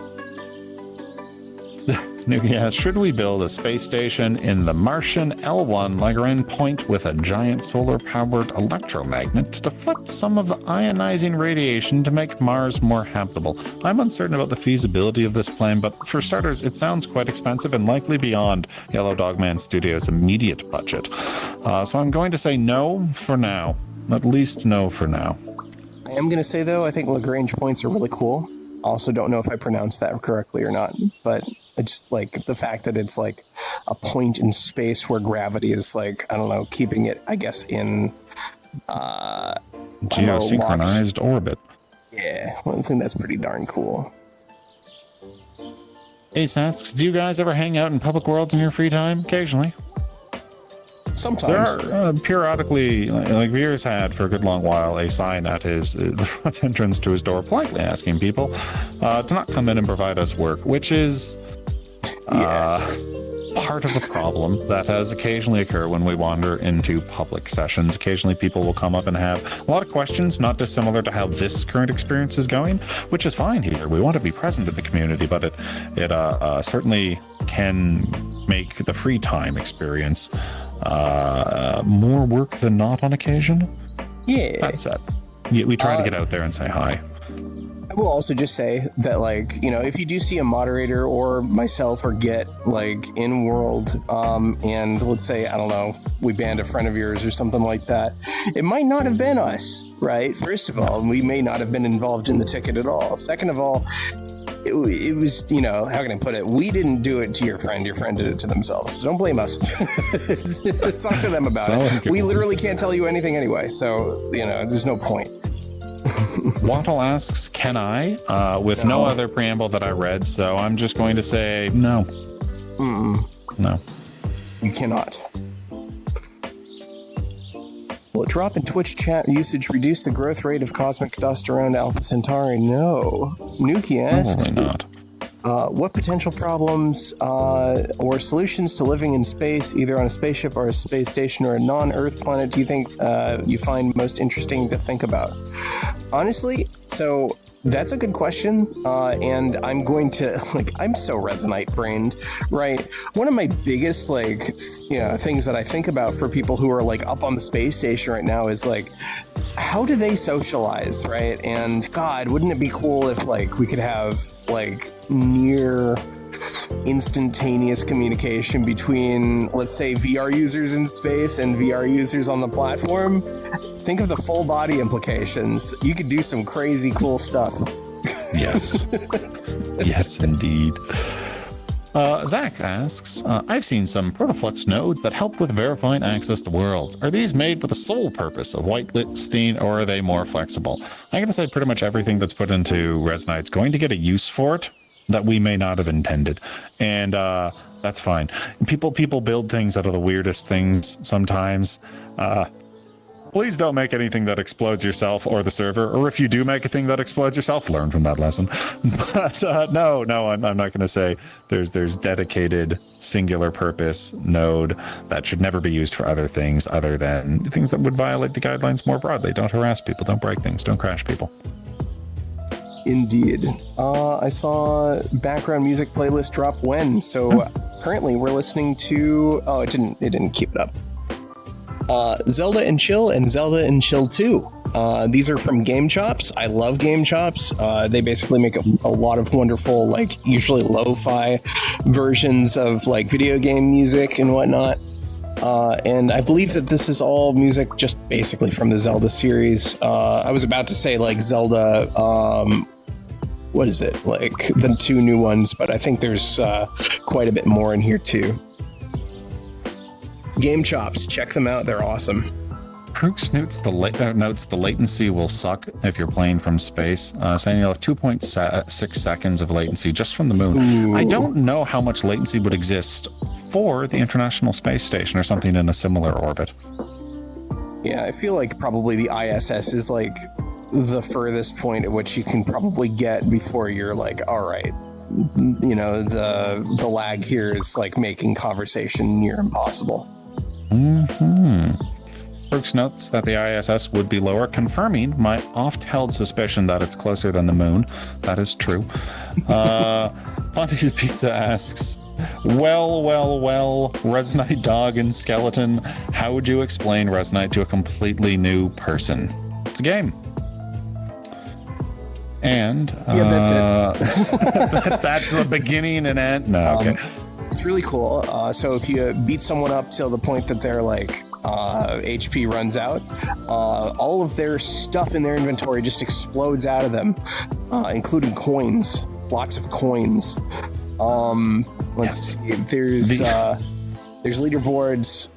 Nuki asks, should we build a space station in the Martian L1 Lagrange point with a giant solar-powered electromagnet to deflect some of the ionizing radiation to make Mars more habitable? I'm uncertain about the feasibility of this plan, but for starters, it sounds quite expensive and likely beyond Yellow Dog Man Studios' immediate budget. So I'm going to say no for now. At least no for now. I am going to say, though, I think Lagrange points are really cool. Also don't know if I pronounced that correctly or not, but I just like the fact that it's like a point in space where gravity is like, I don't know, keeping it, I guess, in geosynchronized orbit. Yeah, well, I think that's pretty darn cool. Ace asks, do you guys ever hang out in public worlds in your free time? Occasionally. Sometimes. There are periodically, like Veer's had for a good long while, a sign at the front entrance to his door politely asking people to not come in and provide us work, which is part of the problem that has occasionally occurred when we wander into public sessions. Occasionally people will come up and have a lot of questions, not dissimilar to how this current experience is going, which is fine here. We want to be present in the community, but it certainly can make the free time experience more work than not on occasion. Yeah. That's it. We try to get out there and say hi. I will also just say that, like, you know, if you do see a moderator or myself or Get, like, in world, and let's say, I don't know, we banned a friend of yours or something like that, it might not have been us, right? First of all, we may not have been involved in the ticket at all. Second of all, it was, you know, how can I put it? We didn't do it to your friend did it to themselves. So don't blame us. Talk to them about it. We literally can't tell you anything anyway, so, you know, there's no point. Wattle asks, can I? With no other preamble that I read, so I'm just going to say no. No. You cannot. Will a drop in Twitch chat usage reduce the growth rate of cosmic dust around Alpha Centauri? No. Nuki asks, probably not. What potential problems or solutions to living in space, either on a spaceship or a space station or a non-Earth planet, do you think you find most interesting to think about? Honestly, so That's a good question, and I'm going to I'm so Resonite brained, right? One of my biggest things that I think about for people who are up on the space station right now is how do they socialize, right? And God, wouldn't it be cool if we could have near instantaneous communication between, let's say, VR users in space and VR users on the platform? Think of the full body implications. You could do some crazy cool stuff. Yes. Yes, indeed. Zach asks, I've seen some Protoflux nodes that help with verifying access to worlds. Are these made with the sole purpose of whitelisting, or are they more flexible? I'm going to say pretty much everything that's put into Resonite is going to get a use for it that we may not have intended. And that's fine. People build things out of the weirdest things sometimes. Please don't make anything that explodes yourself or the server, or if you do make a thing that explodes yourself, learn from that lesson. But no, I'm not going to say there's dedicated singular purpose node that should never be used for other things other than things that would violate the guidelines more broadly. Don't harass people, don't break things, don't crash people. Indeed. I saw background music playlist drop when, so currently we're listening to, it didn't keep it up. Zelda and Chill and Zelda and Chill 2. These are from Game Chops. I love Game Chops. They basically make a lot of wonderful, usually lo-fi versions of video game music and whatnot. And I believe that this is all music just basically from the Zelda series. I was about to say Zelda, what is it? The 2 new ones, but I think there's quite a bit more in here too. Game Chops, check them out. They're awesome. Crooks notes the latency will suck if you're playing from space, saying you'll have 2.6 seconds of latency just from the moon. Ooh. I don't know how much latency would exist for the International Space Station or something in a similar orbit. Yeah, I feel probably the ISS is the furthest point at which you can probably get before you're all right. The lag here is making conversation near impossible. Brooks notes that the ISS would be lower, confirming my oft-held suspicion that it's closer than the moon. That is true. Ponty's Pizza asks, well, Resonite dog and skeleton, how would you explain Resonite to a completely new person? It's a game. And that's it. that's the beginning and end. No, okay. It's really cool. So if you beat someone up till the point that their HP runs out, all of their stuff in their inventory just explodes out of them, including coins. Lots of coins. Let's see. There's leaderboards.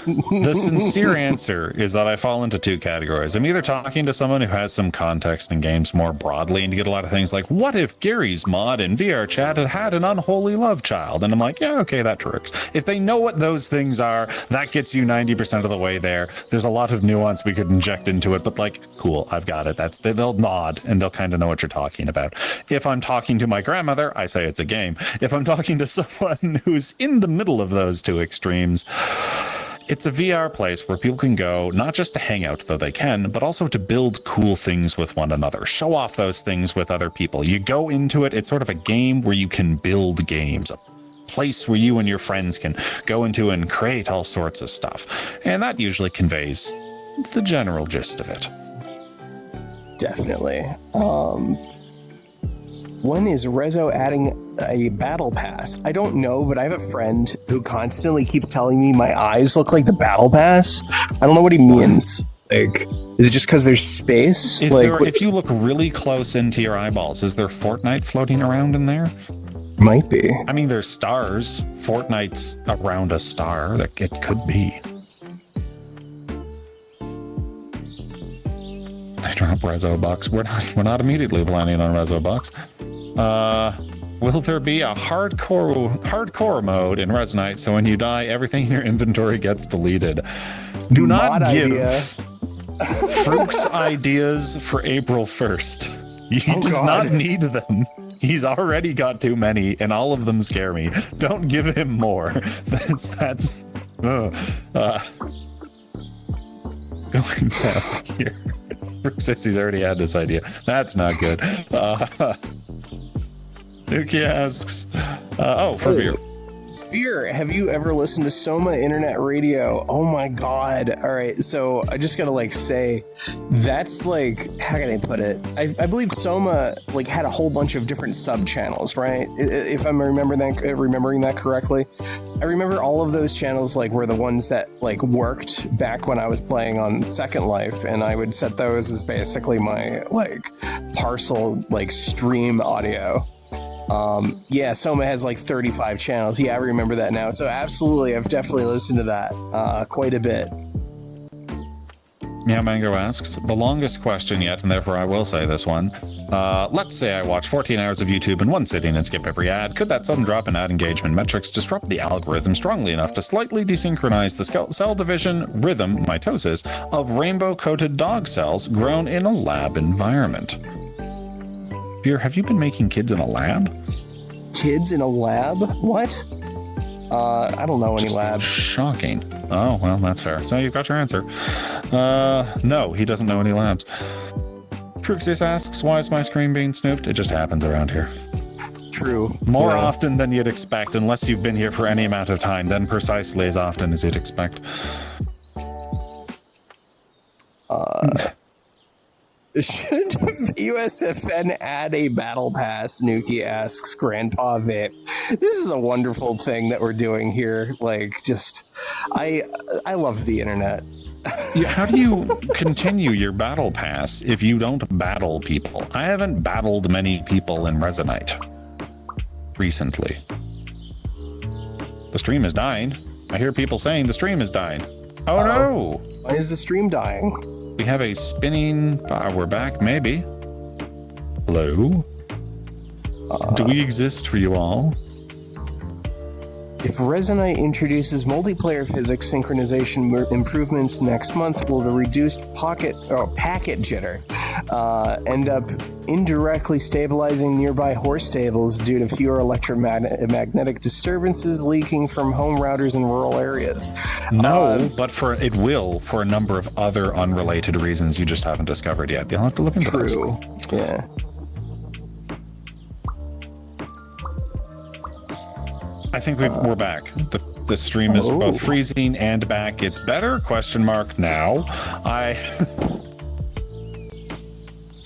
The sincere answer is that I fall into 2 categories. I'm either talking to someone who has some context in games more broadly, and you get a lot of things like, what if Gary's mod in VR chat had an unholy love child? And I'm like, yeah, okay, that tracks. If they know what those things are, that gets you 90% of the way there. There's a lot of nuance we could inject into it, but cool, I've got it. They'll nod and they'll kind of know what you're talking about. If I'm talking to my grandmother, I say it's a game. If I'm talking to someone who's in the middle of those 2 extremes, it's a VR place where people can go, not just to hang out, though they can, but also to build cool things with one another, show off those things with other people. You go into it, it's sort of a game where you can build games, a place where you and your friends can go into and create all sorts of stuff. And that usually conveys the general gist of it. Definitely. When is Rezo adding a battle pass? I don't know, but I have a friend who constantly keeps telling me my eyes look like the battle pass. I don't know what he means. Is it just because there's space? If you look really close into your eyeballs, is there Fortnite floating around in there? Might be. I mean, there's stars. Fortnite's around a star. It could be. They drop Rezo Bucks. We're not immediately planning on Rezo Bucks. Will there be a hardcore mode in Resonite so when you die, everything in your inventory gets deleted? Do not give Fruch's ideas for April 1st. He does not need them. He's already got too many, and all of them scare me. Don't give him more. That's going down here. Brooke says he's already had this idea. That's not good. Nuki asks, for Veer. Veer, have you ever listened to Soma Internet Radio? Oh my god. All right, so I just gotta say, that's how can I put it? I believe Soma had a whole bunch of different sub channels, right? If I'm remembering that correctly. I remember all of those channels were the ones that worked back when I was playing on Second Life, and I would set those as basically my parcel stream audio. Soma has 35 channels. Yeah, I remember that now. So absolutely, I've definitely listened to that quite a bit. Meow Mango asks, the longest question yet, and therefore I will say this one. Let's say I watch 14 hours of YouTube in one sitting and skip every ad. Could that sudden drop in ad engagement metrics disrupt the algorithm strongly enough to slightly desynchronize the cell division rhythm, mitosis, of rainbow-coated dog cells grown in a lab environment? Veer, have you been making kids in a lab? Kids in a lab? What? I don't know any labs. Shocking. Oh, well, that's fair. So you've got your answer. No, he doesn't know any labs. Fruxis asks, why is my screen being snooped? It just happens around here. True. More often than you'd expect, unless you've been here for any amount of time, then precisely as often as you'd expect. Should USFN add a battle pass? Nuki asks Grandpa Vape. This is a wonderful thing that we're doing here. I love the internet. How do you continue your battle pass if you don't battle people? I haven't battled many people in Resonite recently. The stream is dying. I hear people saying the stream is dying. Oh no! Why is the stream dying? We have a spinning... we're back, maybe. Hello? Do we exist for you all? If Resonite introduces multiplayer physics synchronization improvements next month, will the reduced packet jitter end up indirectly stabilizing nearby horse stables due to fewer electromagnetic disturbances leaking from home routers in rural areas? No, but it will for a number of other unrelated reasons you just haven't discovered yet. You'll have to look into this. True. Yeah. I think we're back. The stream is both freezing and back. It's better? Now.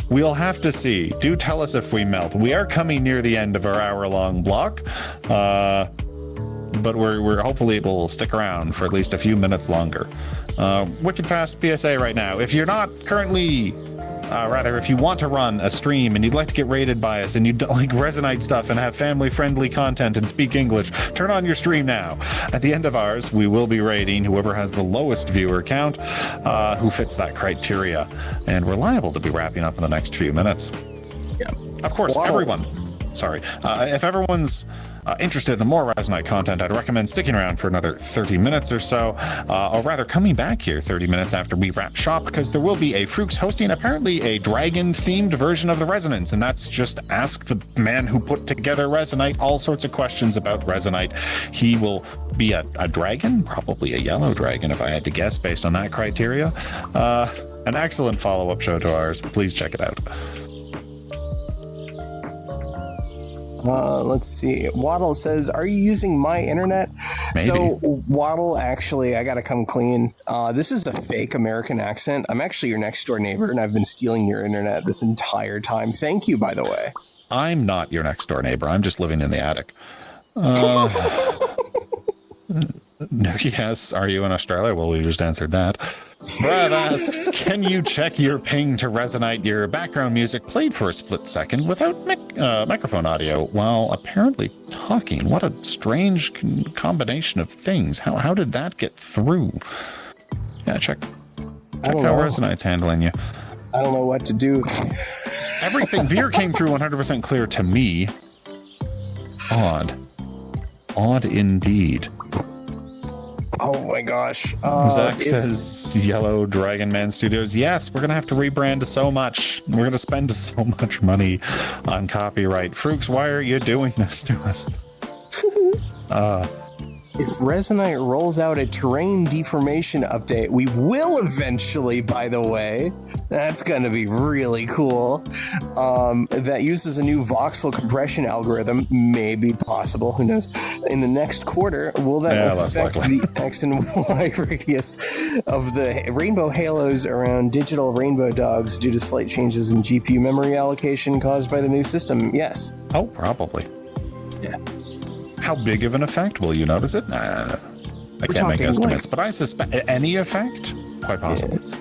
We'll have to see. Do tell us if we melt. We are coming near the end of our hour-long block, but we're hopefully it will stick around for at least a few minutes longer. Wicked fast PSA right now. If you're not currently... if you want to run a stream and you'd like to get rated by us and you don't like Resonite stuff and have family-friendly content and speak English, turn on your stream now. At the end of ours, we will be rating whoever has the lowest viewer count, who fits that criteria. And we're liable to be wrapping up in the next few minutes. Yeah. Of course, everyone... Sorry. If everyone's interested in more Resonite content, I'd recommend sticking around for another 30 minutes or so, or rather coming back here 30 minutes after we wrap shop, because there will be a Frooks hosting apparently a dragon-themed version of the Resonance, and that's just ask the man who put together Resonite all sorts of questions about Resonite. He will be a dragon, probably a yellow dragon if I had to guess based on that criteria. An excellent follow-up show to ours. Please check it out. Let's see. Waddle says, are you using my internet? Maybe. So, Waddle, actually, I gotta come clean. This is a fake American accent. I'm actually your next door neighbor, and I've been stealing your internet this entire time. Thank you, by the way. I'm not your next door neighbor. I'm just living in the attic. Yes, are you in Australia? Well, we just answered that. Brad asks, can you check your ping to Resonite your background music played for a split second without microphone audio while apparently talking? What a strange combination of things. How did that get through? Yeah, check how Resonite's handling you. I don't know what to do. Everything Veer came through 100% clear to me. Odd indeed. Oh my gosh. Zach says Yellow Dragon Man Studios. Yes, we're going to have to rebrand so much. We're going to spend so much money on copyright. Frooks, why are you doing this to us? if Resonite rolls out a terrain deformation update, we will eventually, by the way, that's going to be really cool, that uses a new voxel compression algorithm, may be possible, who knows, in the next quarter, will that affect the X and Y radius of the rainbow halos around digital rainbow dogs due to slight changes in GPU memory allocation caused by the new system? Yes. Oh, probably. Yeah. How big of an effect will you notice it? I can't make estimates, but I suspect any effect, quite possibly. Yeah.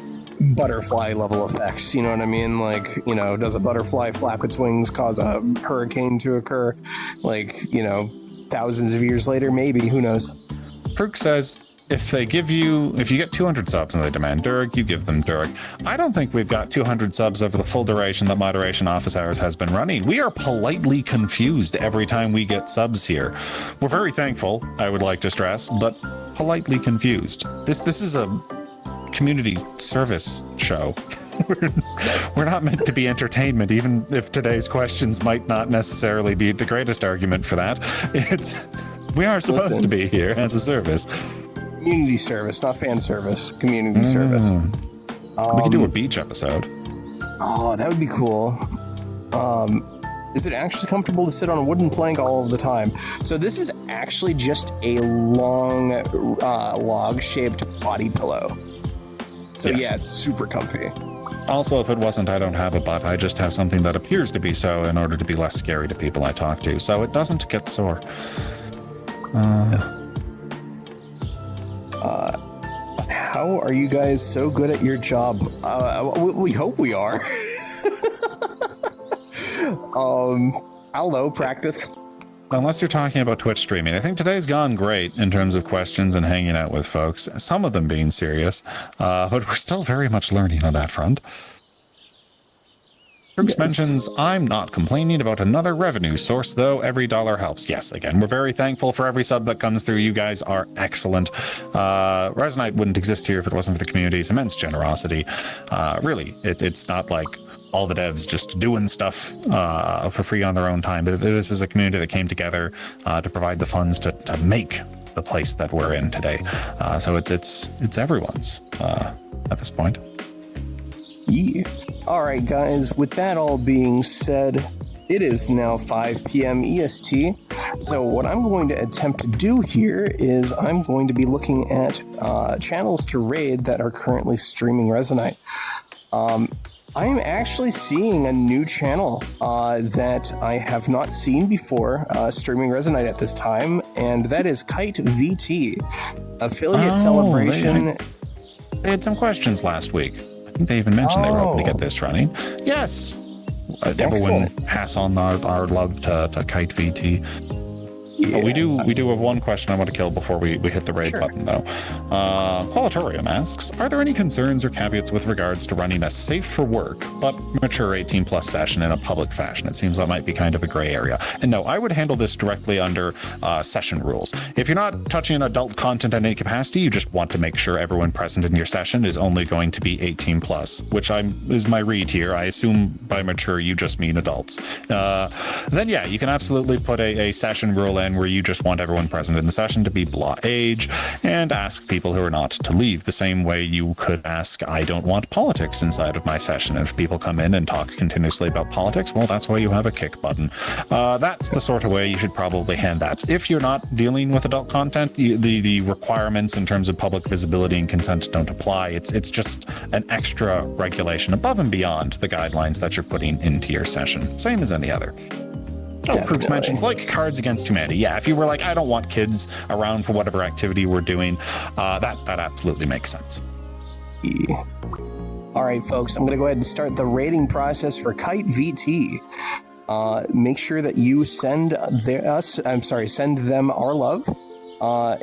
Butterfly level effects, you know what I mean? Like, you know, does a butterfly flap its wings cause a hurricane to occur? Like, you know, thousands of years later, maybe, who knows? Prook says, if you get 200 subs and they demand Durg, you give them Durg. I don't think we've got 200 subs over the full duration that Moderation Office Hours has been running. We are politely confused every time we get subs here. We're very thankful, I would like to stress, but politely confused. This is a community service show. We're not meant to be entertainment, even if today's questions might not necessarily be the greatest argument for that. We are supposed to be here as a service. Community service, not fan service. Community service. We could do a beach episode. Oh, that would be cool. Is it actually comfortable to sit on a wooden plank all of the time? So this is actually just a long log-shaped body pillow. So yes. Yeah, it's super comfy. Also, if it wasn't, I don't have a butt. I just have something that appears to be so in order to be less scary to people I talk to. So it doesn't get sore. Yes. How are you guys so good at your job? We hope we are. I don't know, practice. Unless you're talking about Twitch streaming. I think today's gone great in terms of questions and hanging out with folks, some of them being serious, but we're still very much learning on that front. Brooks mentions, I'm not complaining about another revenue source, though every dollar helps. Yes, again, we're very thankful for every sub that comes through. You guys are excellent. Resonite wouldn't exist here if it wasn't for the community's immense generosity. Really, it's not like all the devs just doing stuff for free on their own time. But this is a community that came together to provide the funds to make the place that we're in today. So it's everyone's at this point. Yeah. All right, guys, with that all being said, it is now 5 p.m. EST. So what I'm going to attempt to do here is I'm going to be looking at channels to raid that are currently streaming Resonite. I'm actually seeing a new channel that I have not seen before streaming Resonite at this time, and that is Kite VT. Affiliate celebration. They had some questions last week. I think they even mentioned they were hoping to get this running. Yes. Everyone pass on our love to Kite VT. Yeah. We do have one question I want to kill before we hit the raid button, though. Qualitorium asks, are there any concerns or caveats with regards to running a safe for work but mature 18 plus session in a public fashion? It seems that might be kind of a gray area. And no, I would handle this directly under session rules. If you're not touching adult content in any capacity, you just want to make sure everyone present in your session is only going to be 18 plus, which is my read here. I assume by mature you just mean adults. Then yeah, you can absolutely put a session rule in where you just want everyone present in the session to be blah age and ask people who are not to leave, the same way you could ask, I don't want politics inside of my session. If people come in and talk continuously about politics, well, that's why you have a kick button. That's the sort of way you should probably hand that. If you're not dealing with adult content, the requirements in terms of public visibility and consent don't apply. It's just an extra regulation above and beyond the guidelines that you're putting into your session, same as any other. Crooks mentions, like Cards Against Humanity. Yeah, if you were like, I don't want kids around for whatever activity we're doing, that absolutely makes sense. Yeah. All right, folks, I'm going to go ahead and start the rating process for Kite VT. Make sure that you send them our love,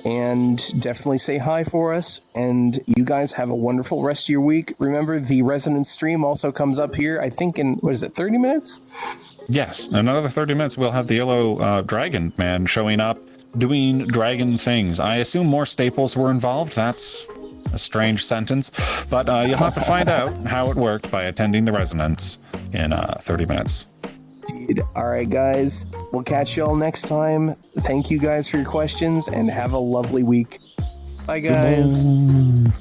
and definitely say hi for us. And you guys have a wonderful rest of your week. Remember, the Resonance stream also comes up here, I think in, 30 minutes? Yes, in another 30 minutes, we'll have the Yellow Dragon Man showing up, doing dragon things. I assume more staples were involved. That's a strange sentence, but you'll have to find out how it worked by attending the Resonance in 30 minutes. Indeed. All right, guys. We'll catch you all next time. Thank you guys for your questions and have a lovely week. Bye, guys. Goodbye.